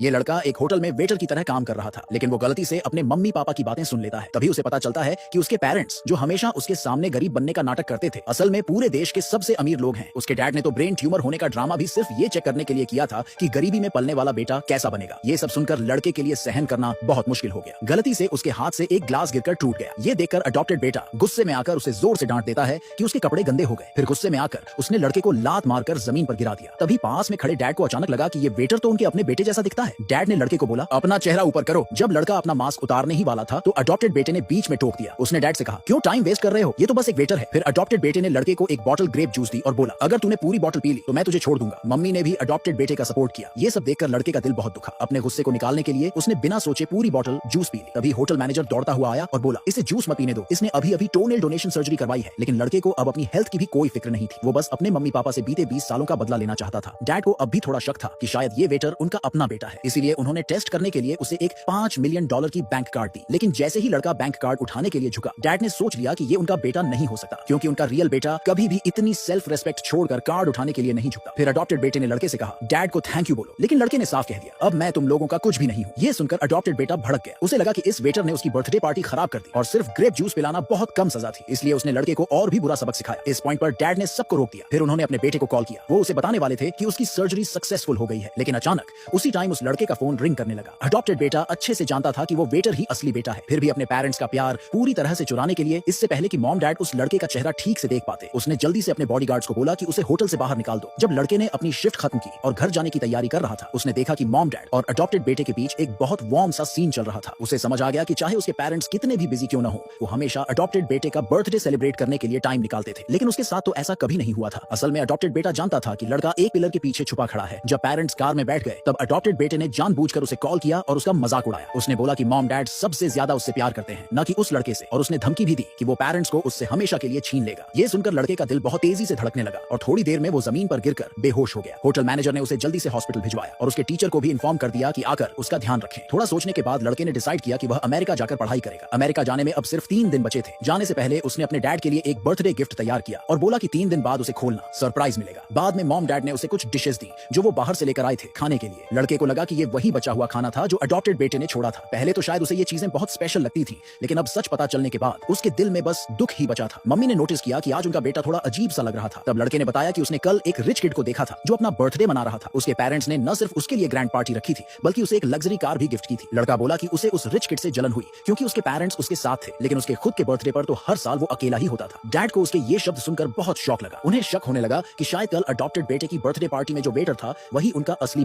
ये लड़का एक होटल में वेटर की तरह काम कर रहा था, लेकिन वो गलती से अपने मम्मी पापा की बातें सुन लेता है। तभी उसे पता चलता है कि उसके पेरेंट्स, जो हमेशा उसके सामने गरीब बनने का नाटक करते थे, असल में पूरे देश के सबसे अमीर लोग हैं। उसके डैड ने तो ब्रेन ट्यूमर होने का ड्रामा भी सिर्फ ये चेक करने के लिए किया था कि गरीबी में पलने वाला बेटा कैसा बनेगा। ये सब सुनकर लड़के के लिए सहन करना बहुत मुश्किल हो गया। गलती से उसके हाथ से एक ग्लास गिरकर टूट गया। ये देखकर अडॉप्टेड बेटा गुस्से में आकर उसे जोर से डांट देता है कि उसके कपड़े गंदे हो गए। फिर गुस्से में आकर उसने लड़के को लात मारकर जमीन पर गिरा दिया। तभी पास में खड़े डैड को अचानक लगा कि ये वेटर तो उनके अपने बेटे जैसा दिखता है। डैड ने लड़के को बोला, अपना चेहरा ऊपर करो। जब लड़का अपना मास्क उतारने ही वाला था तो अडॉप्टेड बेटे ने बीच में टोक दिया। उसने डैड से कहा, क्यों टाइम वेस्ट कर रहे हो, ये तो बस एक वेटर है। फिर अडॉप्टेड बेटे ने लड़के को एक बॉटल ग्रेप जूस दी और बोला, अगर तूने पूरी बॉटल पी ली तो मैं तुझे छोड़ दूंगा। मम्मी ने भी अडॉप्टेड बेटे का सपोर्ट किया। ये सब देखकर लड़के का दिल बहुत दुखा। अपने गुस्से को निकालने के लिए उसने बिना सोचे पूरी बॉटल जूस पी ली। तभी होटल मैनेजर दौड़ता हुआ आया और बोला, इसे जूस मत पीने दो, इसने अभी अभी टोनेल डोनेशन सर्जरी करवाई है। लेकिन लड़के को अब अपनी हेल्थ की भी कोई फिक्र नहीं थी। वो बस अपने मम्मी पापा से बीते 20 सालों का बदला लेना चाहता था। डैड को अब भी थोड़ा शक था कि शायद ये वेटर उनका अपना बेटा है, इसीलिए उन्होंने टेस्ट करने के लिए उसे एक $5 मिलियन की बैंक कार्ड दी। लेकिन जैसे ही लड़का बैंक कार्ड उठाने के लिए झुका, डैड ने सोच लिया कि ये उनका बेटा नहीं हो सकता, क्योंकि उनका रियल बेटा कभी भी इतनी सेल्फ रेस्पेक्ट छोड़कर कार्ड उठाने के लिए नहीं झुकता। फिर अडॉप्टेड बेटे ने लड़के से कहा, डैड को थैंक यू बोलो। लेकिन लड़के ने साफ कह दिया, अब मैं तुम लोगों का कुछ भी नहीं हूँ। ये सुनकर अडॉप्टेड बेटा भड़क गया। उसे लगा कि इस वेटर ने उसकी बर्थडे पार्टी खराब कर दी और सिर्फ ग्रेप जूस पिलाना बहुत कम सजा थी, इसलिए उसने लड़के को और भी बुरा सबक सिखाया। इस पॉइंट पर डैड ने सबको रोक दिया। फिर उन्होंने अपने बेटे को कॉल किया। वो उसे बताने वाले थे कि उसकी सर्जरी सक्सेसफुल हो गई है, लेकिन अचानक उसी टाइम उस लड़के का फोन रिंग करने लगा। अडॉप्टेड बेटा अच्छे से जानता था कि वो वेटर ही असली बेटा है, फिर भी अपने पेरेंट्स का प्यार पूरी तरह से चुराने के लिए, इससे पहले कि मॉम डैड उस लड़के का चेहरा ठीक से देख पाते, उसने जल्दी से अपने बॉडीगार्ड्स को बोला कि उसे होटल से बाहर निकाल दो। जब लड़के ने अपनी शिफ्ट खत्म की और घर जाने की तैयारी कर रहा था, उसने देखा कि मॉम डैड और अडॉप्टेड बेटे के बीच एक बहुत वार्म सा सीन चल रहा था। उसे समझ आ गया कि चाहे उसके पेरेंट्स कितने भी बिजी क्यों न हो, वो हमेशा अडॉप्टेड बेटे का बर्थडे सेलिब्रेट करने के लिए टाइम निकालते थे। लेकिन उसके साथ तो ऐसा कभी नहीं हुआ था। असल में अडॉप्टेड बेटा जानता था कि लड़का एक पिलर के पीछे छुपा खड़ा है। जब पेरेंट्स कार में बैठ गए, तब अडॉप्टेड बेटे ने जानबूझकर उसे कॉल किया और उसका मजाक उड़ाया। उसने बोला कि मॉम डैड सबसे ज्यादा उससे प्यार करते हैं, न कि उस लड़के से, और उसने धमकी भी दी कि वो पेरेंट्स को उससे हमेशा के लिए छीन लेगा। ये सुनकर लड़के का दिल बहुत तेजी से धड़कने लगा और थोड़ी देर में वो जमीन पर गिरकर बेहोश हो गया। होटल मैनेजर ने उसे जल्दी से हॉस्पिटल भिजवाया और उसके टीचर को भी इन्फॉर्म कर दिया कि आकर उसका ध्यान रखें। थोड़ा सोचने के बाद लड़के ने डिसाइड किया कि वह अमेरिका जाकर पढ़ाई करेगा। अमेरिका जाने में अब सिर्फ 3 दिन बचे थे। जाने से पहले उसने अपने डैड के लिए एक बर्थडे गिफ्ट तैयार किया और बोला कि 3 दिन बाद उसे खोलना, सरप्राइज मिलेगा। बाद में मॉम डैड ने उसे कुछ डिशेस दी जो वो बाहर से लेकर आए थे खाने के लिए। लड़के को लगा कि ये वही बचा हुआ खाना था जो अडॉप्टेड बेटे ने छोड़ा था। पहले तो शायद उसे ये चीजें बहुत स्पेशल लगती थी, लेकिन अब सच पता चलने के बाद उसके दिल में बस दुख ही बचा था। मम्मी ने नोटिस किया कि आज उनका बेटा थोड़ा अजीब सा लग रहा था। तब लड़के ने बताया कि उसने कल एक रिच किड को देखा था जो अपना बर्थडे मना रहा था। उसके पेरेंट्स ने न सिर्फ उसके लिए ग्रैंड पार्टी रखी थी, बल्कि उसे एक लग्जरी कार भी गिफ्ट की थी। लड़का बोला कि उसे उस रिच किड से जलन हुई क्योंकि उसके पेरेंट्स उसके साथ थे, लेकिन उसके खुद के बर्थडे पर तो हर साल वो अकेला ही होता था। डैड को उसके ये शब्द सुनकर बहुत शॉक लगा। उन्हें शक होने लगा कि शायद कल अडॉप्टेड बेटे की बर्थडे पार्टी में जो वेटर था वही उनका असली